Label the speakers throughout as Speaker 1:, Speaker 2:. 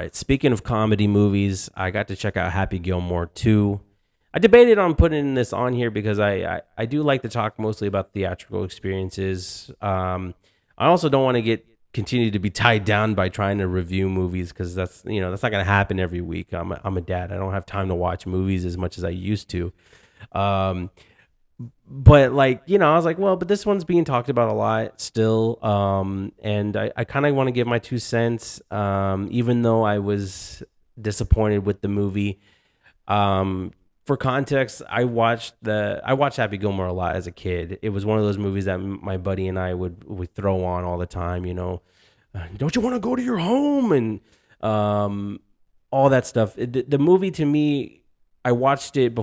Speaker 1: right. Speaking of comedy movies, I got to check out Happy Gilmore 2. I debated on putting this on here because I do like to talk mostly about theatrical experiences. I also don't want to get continue to be tied down by trying to review movies because that's not going to happen every week. I'm a dad. I don't have time to watch movies as much as I used to. Um, but I was like, well, but this one's being talked about a lot still. And I kind of want to give my 2 cents. Even though I was disappointed with the movie. For context, I watched Happy Gilmore a lot as a kid. It was one of those movies that my buddy and I would throw on all the time. Don't you want to go to your home and um, all that stuff. The movie to me, I watched it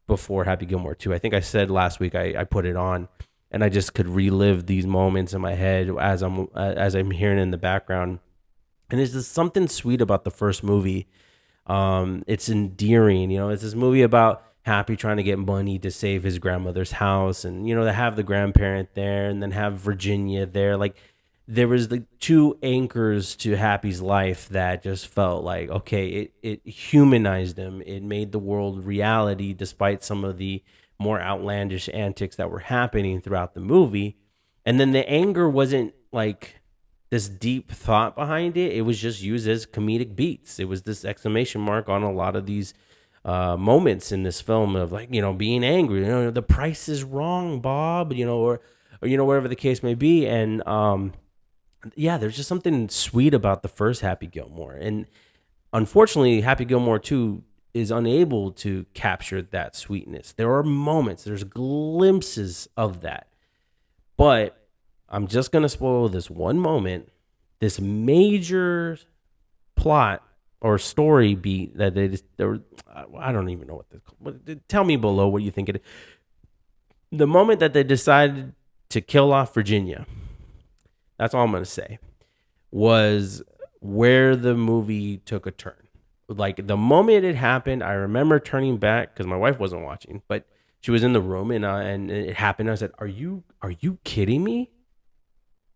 Speaker 1: before Happy Gilmore 2. I think I said last week I put it on, and I just could relive these moments in my head as I'm hearing in the background. And there's just something sweet about the first movie. It's endearing. It's this movie about Happy trying to get money to save his grandmother's house, and to have the grandparent there, and then have Virginia there. Like there was the two anchors to Happy's life that just felt like okay, it humanized him. It made the world reality, despite some of the more outlandish antics that were happening throughout the movie. And then the anger wasn't like this deep thought behind it. It was just used as comedic beats. It was this exclamation mark on a lot of these moments in this film of being angry. The price is wrong, Bob. Or whatever the case may be. And yeah, there's just something sweet about the first Happy Gilmore. And unfortunately, Happy Gilmore 2 is unable to capture that sweetness. There are moments, there's glimpses of that. But I'm just gonna spoil this one moment, this major plot or story beat that I don't even know tell me below what you think it is. The moment that they decided to kill off Virginia, that's all I'm gonna say, was where the movie took a turn. Like the moment it happened, I remember turning back because my wife wasn't watching, but she was in the room, and it happened. I said, "Are you kidding me?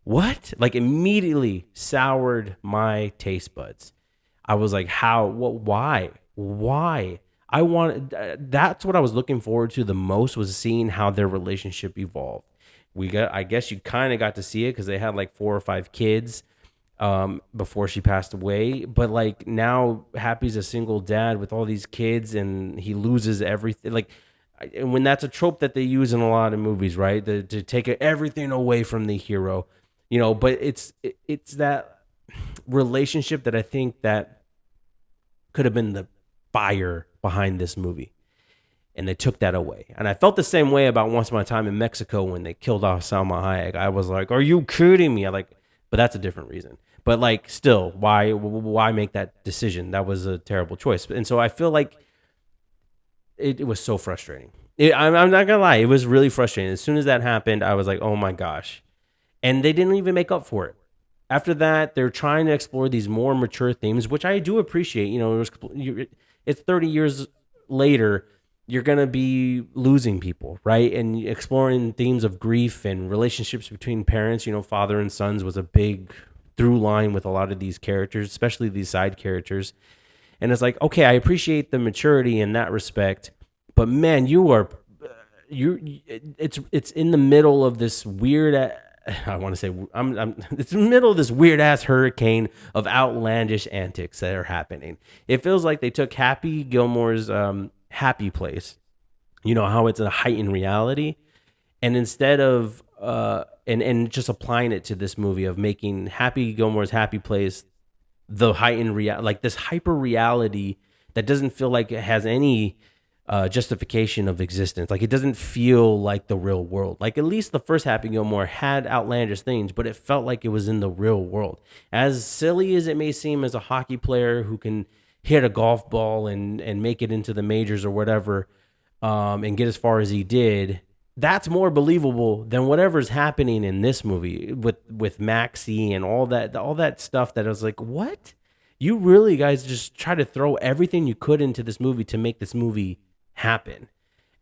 Speaker 1: What?" Like immediately soured my taste buds. I was like, how, what, why? That's what I was looking forward to the most, was seeing how their relationship evolved. I guess you kind of got to see it because they had like 4 or 5 kids before she passed away. But like now Happy's a single dad with all these kids and he loses everything. Like, and when that's a trope that they use in a lot of movies, right? To take everything away from the hero. But it's that relationship that I think that could have been the fire behind this movie, and they took that away. And I felt the same way about Once Upon a Time in Mexico when they killed off Salma Hayek. I was like, "Are you kidding me?" But that's a different reason. But like, still, why make that decision? That was a terrible choice. And so I feel like it was so frustrating. I'm not gonna lie, it was really frustrating. As soon as that happened, I was like, "Oh my gosh." And they didn't even make up for it. After that, they're trying to explore these more mature themes, which I do appreciate. It's 30 years later, you're going to be losing people, right? And exploring themes of grief and relationships between parents, father and sons was a big through line with a lot of these characters, especially these side characters. And it's like, okay, I appreciate the maturity in that respect, but man, it's in the middle of this weird, I want to say it's in the middle of this weird ass hurricane of outlandish antics that are happening. It feels like they took Happy Gilmore's happy place, how it's a heightened reality, and instead of and just applying it to this movie of making Happy Gilmore's happy place the heightened like this hyper reality that doesn't feel like it has any justification of existence. Like it doesn't feel like the real world. Like at least the first Happy Gilmore had outlandish things, but it felt like it was in the real world. As silly as it may seem as a hockey player who can hit a golf ball and make it into the majors or whatever, and get as far as he did, that's more believable than whatever's happening in this movie with Maxie and all that stuff that I was like, what? You really guys just try to throw everything you could into this movie to make this movie happen,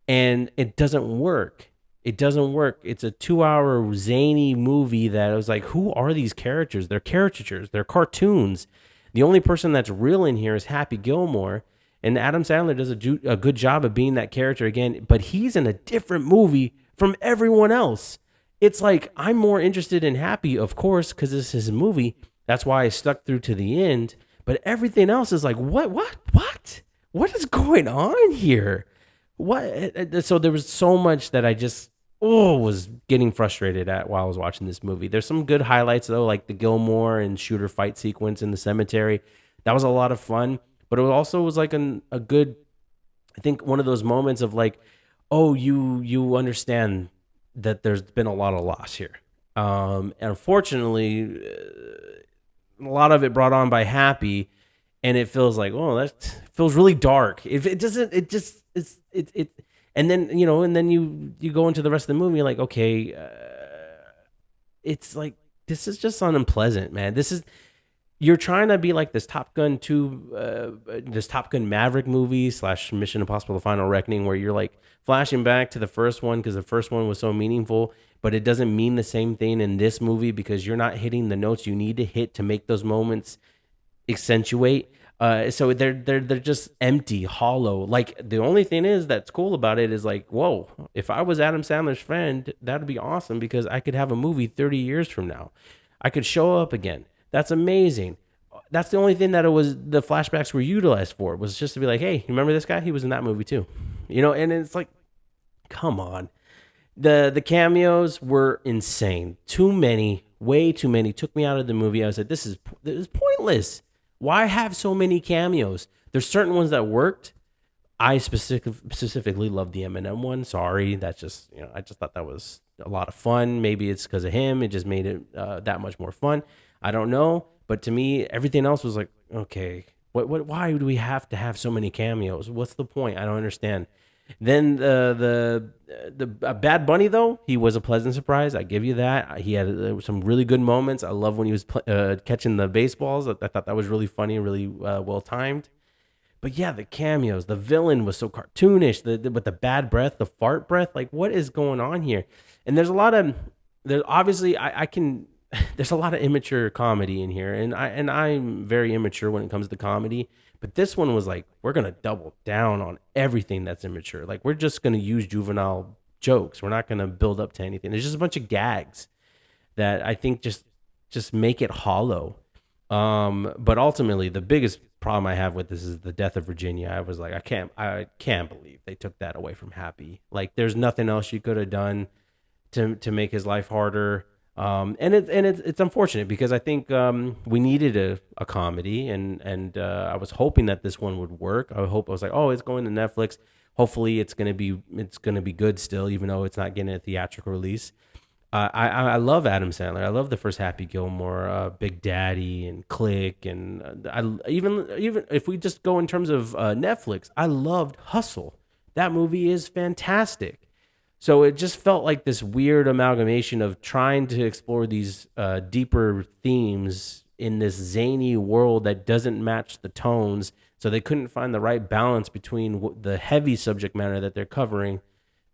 Speaker 1: and it doesn't work. It's a 2-hour zany movie that I was like, who are these characters? They're caricatures, they're cartoons. The only person that's real in here is Happy Gilmore, and Adam Sandler does a good job of being that character again, but he's in a different movie from everyone else. It's like I'm more interested in Happy, of course, because this is his movie. That's why I stuck through to the end. But everything else is like, what is going on here? What? So there was so much that I just was getting frustrated at while I was watching this movie. There's some good highlights though, like the Gilmore and Shooter fight sequence in the cemetery. That was a lot of fun, but it also was like a good, I think one of those moments of like, oh, you understand that there's been a lot of loss here. And unfortunately, a lot of it brought on by Happy, and it feels like, oh, that feels really dark. If it doesn't, it just and then and then you go into the rest of the movie, you're like, okay, it's like this is just unpleasant, man. This is you're trying to be like this Top Gun 2, this Top Gun Maverick movie / Mission Impossible: The Final Reckoning, where you're like flashing back to the first one because the first one was so meaningful, but it doesn't mean the same thing in this movie because you're not hitting the notes you need to hit to make those moments accentuate. So they're just empty, hollow. Like the only thing is that's cool about it is like, whoa, if I was Adam Sandler's friend, that'd be awesome because I could have a movie 30 years from now. I could show up again. That's amazing. That's the only thing that it was the flashbacks were utilized for was just to be like, hey, you remember this guy? He was in that movie too. And it's like, come on. The cameos were insane. Too many, way too many. Took me out of the movie. I was like, this is pointless. Why have so many cameos? There's certain ones that worked. I specifically love the Eminem one. Sorry, that's just I just thought that was a lot of fun. Maybe it's because of him. It just made it that much more fun. I don't know, but to me, everything else was like, okay, what? Why do we have to have so many cameos? What's the point? I don't understand. Then the Bad Bunny though, he was a pleasant surprise. I give you that. He had some really good moments. I love when he was catching the baseballs. I thought that was really funny, really well timed. But yeah, the cameos, the villain was so cartoonish. With the bad breath, the fart breath, like what is going on here? And there's obviously I can. There's a lot of immature comedy in here, and I'm very immature when it comes to comedy. But this one was like, we're gonna double down on everything that's immature. Like we're just gonna use juvenile jokes. We're not gonna build up to anything. There's just a bunch of gags that I think just make it hollow. But ultimately, the biggest problem I have with this is the death of Virginia. I was like, I can't believe they took that away from Happy. Like, there's nothing else you could have done to make his life harder. And it's unfortunate because I think we needed a comedy, and I was hoping that this one would work. I was like, oh, it's going to Netflix. Hopefully, it's gonna be good still, even though it's not getting a theatrical release. I love Adam Sandler. I love the first Happy Gilmore, Big Daddy, and Click, and I even if we just go in terms of Netflix, I loved Hustle. That movie is fantastic. So it just felt like this weird amalgamation of trying to explore these deeper themes in this zany world that doesn't match the tones. So they couldn't find the right balance between the heavy subject matter that they're covering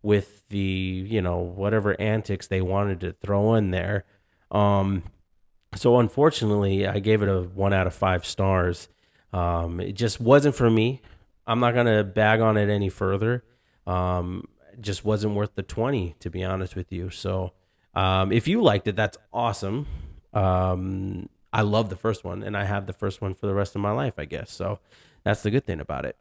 Speaker 1: with the whatever antics they wanted to throw in there. So unfortunately, I gave it a 1 out of 5 stars. It just wasn't for me. I'm not gonna bag on it any further. It just wasn't worth the 20, to be honest with you. So if you liked it, that's awesome. I love the first one, and I have the first one for the rest of my life, I guess. So that's the good thing about it.